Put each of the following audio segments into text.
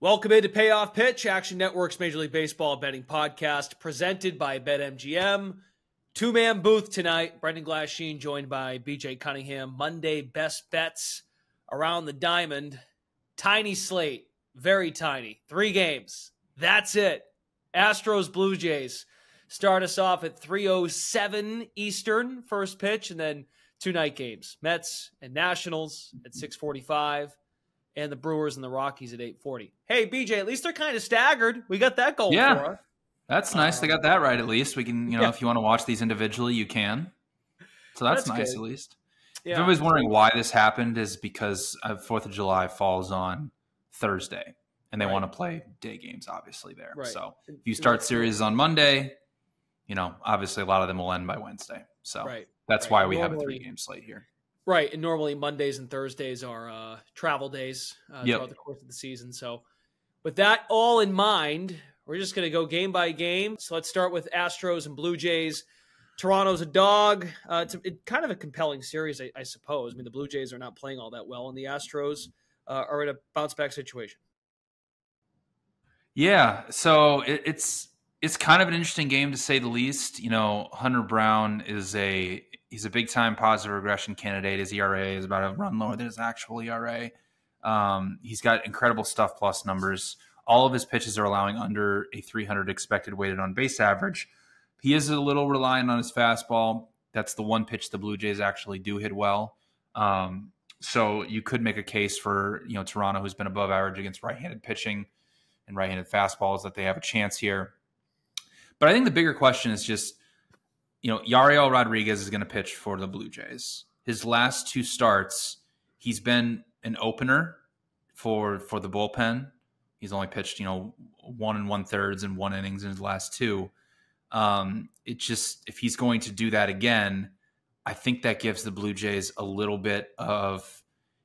Welcome into Payoff Pitch, Action Network's Major League Baseball betting podcast, presented by BetMGM. Two-man booth tonight. Brendan Glasheen joined by BJ Cunningham. Monday best bets around the diamond. Tiny slate, very tiny. 3 games. That's it. Astros, Blue Jays. Start us off at 3:07 Eastern, first pitch, and then 2 night games. Mets and Nationals at 6:45. And the Brewers and the Rockies at 8:40. Hey, BJ, at least they're kind of staggered. We got that going for us. That's nice. They got that right at least. We can, if you want to watch these individually, you can. So that's nice good. At least. Yeah. If everybody's wondering why this happened, is because 4th of July falls on Thursday, and they want to play day games, obviously, there. Right. So if you start series on Monday, obviously a lot of them will end by Wednesday. So that's why we have a 3-game slate here. Right, and normally Mondays and Thursdays are travel days throughout the course of the season. So with that all in mind, we're just going to go game by game. So let's start with Astros and Blue Jays. Toronto's a dog. It's kind of a compelling series, I suppose. I mean, the Blue Jays are not playing all that well, and the Astros are in a bounce-back situation. Yeah, so it's kind of an interesting game, to say the least. Hunter Brown he's a big-time positive regression candidate. His ERA is about a run lower than his actual ERA. He's got incredible stuff plus numbers. All of his pitches are allowing under a 300 expected weighted on base average. He is a little reliant on his fastball. That's the one pitch the Blue Jays actually do hit well. So you could make a case for Toronto, who's been above average against right-handed pitching and right-handed fastballs, that they have a chance here. But I think the bigger question is just, Yariel Rodriguez is going to pitch for the Blue Jays. His last 2 starts, he's been an opener for the bullpen. He's only pitched, 1 1/3 and 1 innings in his last 2. If he's going to do that again, I think that gives the Blue Jays a little bit of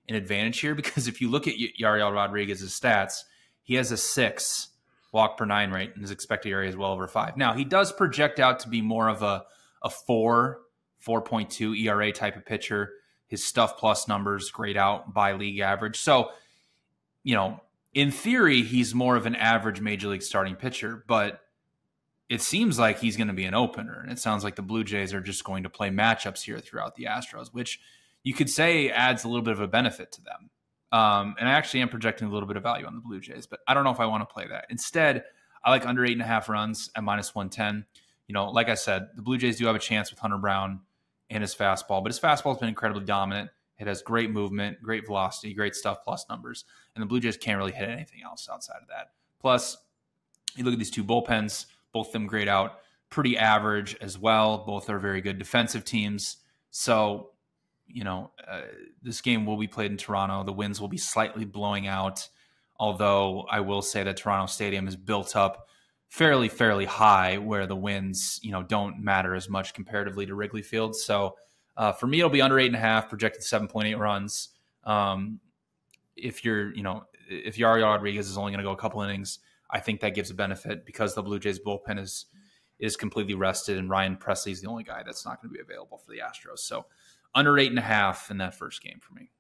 an advantage here, because if you look at Yariel Rodriguez's stats, he has a 6 walk per 9 rate, and his expected ERA is well over 5. Now, he does project out to be more of a 4.2 ERA type of pitcher. His stuff plus numbers grade out by league average. So, in theory, he's more of an average major league starting pitcher, but it seems like he's going to be an opener. And it sounds like the Blue Jays are just going to play matchups here throughout the Astros, which you could say adds a little bit of a benefit to them. And I actually am projecting a little bit of value on the Blue Jays, but I don't know if I want to play that. Instead, I like under 8.5 runs at -110. Like I said, the Blue Jays do have a chance with Hunter Brown and his fastball, but his fastball has been incredibly dominant. It has great movement, great velocity, great stuff plus numbers, and the Blue Jays can't really hit anything else outside of that. Plus, you look at these 2 bullpens, both of them grade out pretty average as well. Both are very good defensive teams. So, this game will be played in Toronto. The winds will be slightly blowing out, although I will say that Toronto Stadium is built up fairly high, where the winds, don't matter as much comparatively to Wrigley Field. So for me, it'll be under 8.5, projected 7.8 runs. If Yariel Rodriguez is only going to go a couple innings, I think that gives a benefit, because the Blue Jays bullpen is completely rested, and Ryan Presley is the only guy that's not going to be available for the Astros. So under 8.5 in that first game for me.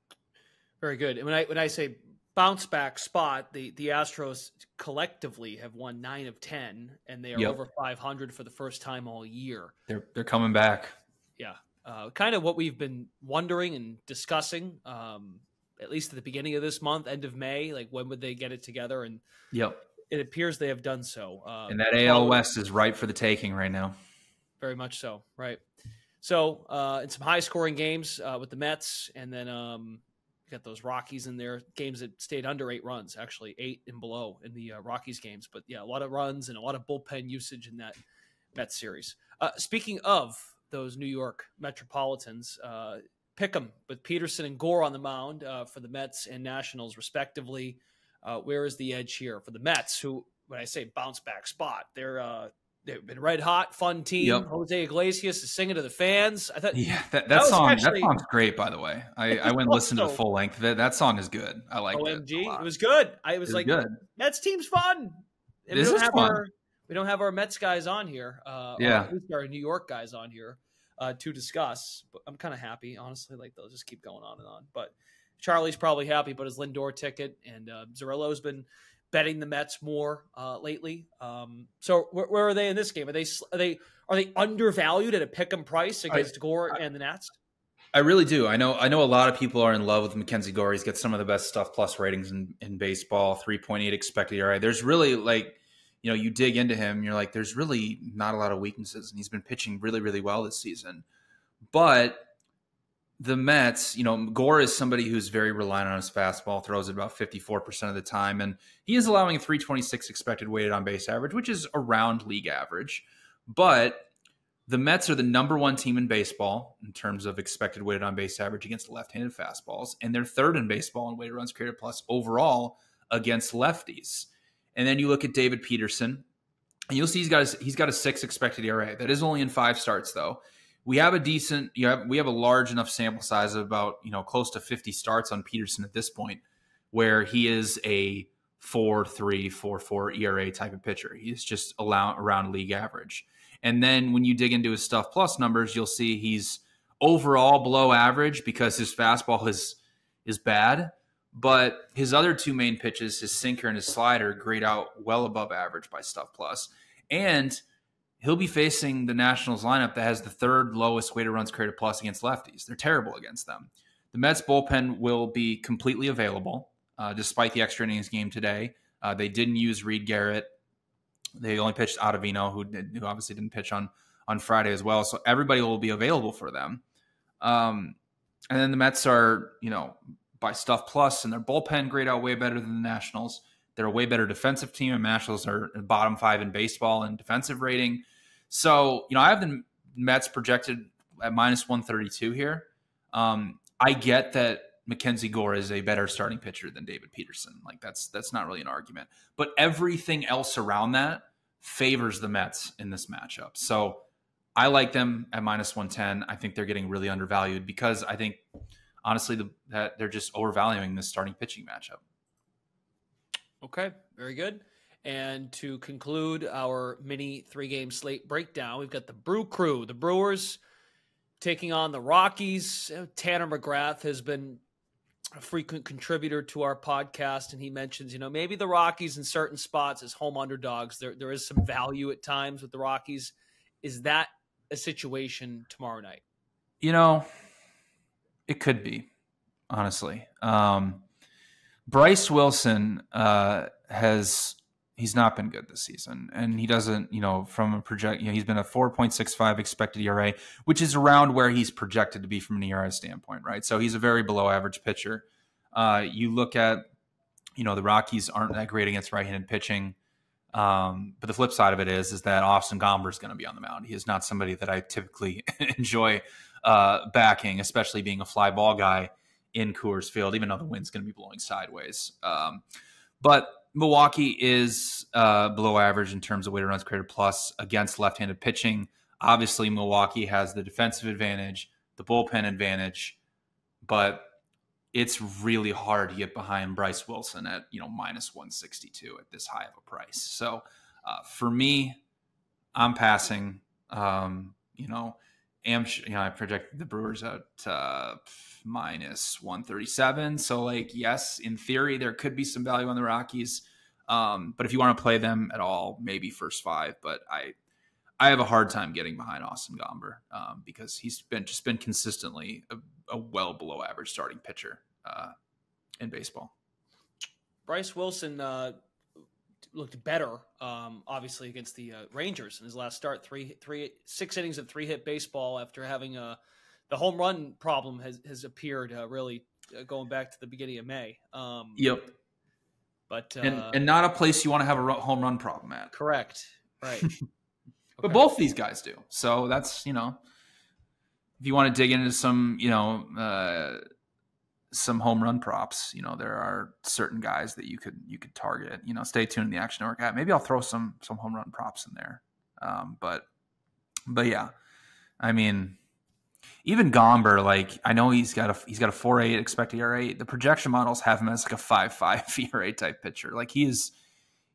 Very good. And when I say bounce back spot, the Astros collectively have won 9 of 10, and they are over 500 for the first time all year. They're coming back. Yeah. Kind of what we've been wondering and discussing, at least at the beginning of this month, end of May, like when would they get it together? And it appears they have done so. And that AL West is ripe for the taking right now. Very much so. Right. So in some high scoring games with the Mets, and then got those Rockies in there, games that stayed under 8 runs, actually 8 and below in the Rockies games. But yeah, a lot of runs and a lot of bullpen usage in that Mets series. Speaking of those New York Metropolitans, pick 'em with Peterson and Gore on the mound for the Mets and Nationals, respectively. Where is the edge here for the Mets, who, when I say bounce back spot, they've been red hot, fun team. Yep. Jose Iglesias is singing to the fans. I thought, that song's great, by the way. I went and listened to the full length of it. That song is good. I like it. OMG, it was good. It was good. Mets team's fun. And we don't have our Mets guys on here. Or at least our New York guys on here to discuss. But I'm kind of happy, honestly. Like, they'll just keep going on and on. But Charlie's probably happy about his Lindor ticket, and Zerillo's been betting the Mets more lately. So where are they in this game? Are they undervalued at a pick'em price against Gore and the Nats? I really do. I know a lot of people are in love with Mackenzie Gore. He's got some of the best stuff plus ratings in baseball, 3.8 expected ERA. There's really you dig into him, you're like, there's really not a lot of weaknesses, and he's been pitching really, really well this season. But the Mets, Gore is somebody who's very reliant on his fastball, throws it about 54% of the time, and he is allowing a 326 expected weighted on base average, which is around league average. But the Mets are the number one team in baseball in terms of expected weighted on base average against left-handed fastballs, and they're third in baseball in weighted runs created plus overall against lefties. And then you look at David Peterson, and you'll see he's got a 6 expected ERA. That is only in 5 starts, though. We have a large enough sample size of about close to 50 starts on Peterson at this point, where he is a 4.3, 4.4 ERA type of pitcher. He's just around league average. And then when you dig into his stuff plus numbers, you'll see he's overall below average because his fastball is bad. But his other 2 main pitches, his sinker and his slider, grade out well above average by stuff plus. And he'll be facing the Nationals lineup that has the 3rd lowest weighted runs created plus against lefties. They're terrible against them. The Mets bullpen will be completely available despite the extra innings game today. They didn't use Reed Garrett. They only pitched Ottavino, who obviously didn't pitch on Friday as well. So everybody will be available for them. And then the Mets are, by stuff plus, and their bullpen grade out way better than the Nationals. They're a way better defensive team, and Nationals are bottom 5 in baseball in defensive rating. So, I have the Mets projected at minus 132 here. I get that Mackenzie Gore is a better starting pitcher than David Peterson. Like that's not really an argument. But everything else around that favors the Mets in this matchup. So I like them at minus 110. I think they're getting really undervalued because I think, honestly, that they're just overvaluing this starting pitching matchup. Okay, very good. And to conclude our mini 3-game slate breakdown, we've got the Brew Crew, the Brewers taking on the Rockies. Tanner McGrath has been a frequent contributor to our podcast, and he mentions, maybe the Rockies in certain spots as home underdogs. There is some value at times with the Rockies. Is that a situation tomorrow night? It could be, honestly. Bryce Wilson he's not been good this season, and he doesn't, from a project, he's been a 4.65 expected ERA, which is around where he's projected to be from an ERA standpoint, right? So he's a very below average pitcher. You look at, the Rockies aren't that great against right-handed pitching. But the flip side of it is that Austin Gomber is going to be on the mound. He is not somebody that I typically enjoy backing, especially being a fly ball guy in Coors Field, even though the wind's going to be blowing sideways. But Milwaukee is below average in terms of weighted runs created plus against left-handed pitching. Obviously, Milwaukee has the defensive advantage, the bullpen advantage, but it's really hard to get behind Bryce Wilson at minus 162 at this high of a price. So for me, I'm passing. I projected the Brewers at minus 137. So, yes, in theory, there could be some value on the Rockies. But if you want to play them at all, maybe first 5. But I have a hard time getting behind Austin Gomber because he's been consistently a well below average starting pitcher in baseball. Bryce Wilson looked better, obviously, against the Rangers in his last start. 6 innings of 3-hit baseball after having the home run problem has appeared really going back to the beginning of May. Yep. But and not a place you want to have a home run problem at. Correct. Right. But both these guys do. So that's, if you want to dig into some, some home run props, there are certain guys that you could target. Stay tuned in the Action Network app. Maybe I'll throw some home run props in there. But yeah, I mean, even Gomber, I know he's got a 4.8 expected ERA. The projection models have him as a 5.5 ERA type pitcher.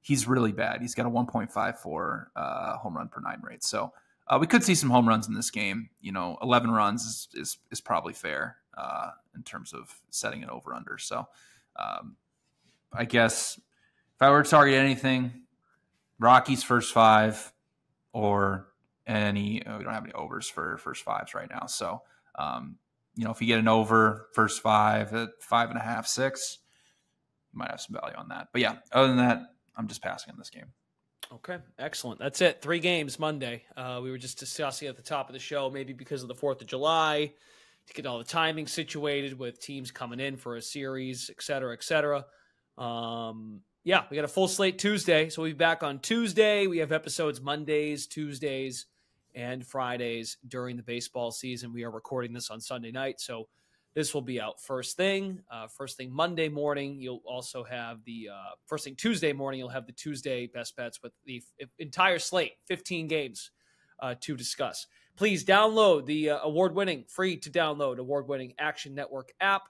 He's really bad. He's got a 1.54 home run per 9 rate. So we could see some home runs in this game. 11 runs is probably fair in terms of setting it over under. So I guess if I were to target anything, Rockies first 5 or we don't have any overs for first 5s right now. So, if you get an over first 5 at 5.5, 6, you might have some value on that. But yeah, other than that, I'm just passing on this game. Okay, excellent. That's it. 3 games Monday. We were just discussing at the top of the show, maybe because of the 4th of July, to get all the timing situated with teams coming in for a series, et cetera, et cetera. Yeah, we got a full slate Tuesday, so we'll be back on Tuesday. We have episodes Mondays, Tuesdays, and Fridays during the baseball season. We are recording this on Sunday night, so this will be out first thing Monday morning. You'll also have the first thing Tuesday morning. You'll have the Tuesday best bets with the entire slate, 15 games to discuss. Please download the free to download award-winning Action Network app.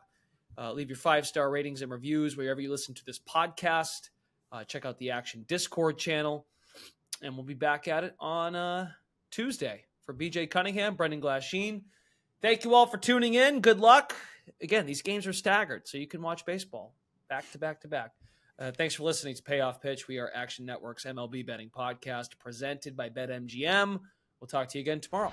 Leave your 5-star ratings and reviews wherever you listen to this podcast. Check out the Action Discord channel, and we'll be back at it on Tuesday. For BJ Cunningham, Brendan Glasheen, thank you all for tuning in. Good luck. Again, these games are staggered, so you can watch baseball back to back to back. Thanks for listening to Payoff Pitch. We are Action Network's MLB betting podcast presented by BetMGM. We'll talk to you again tomorrow.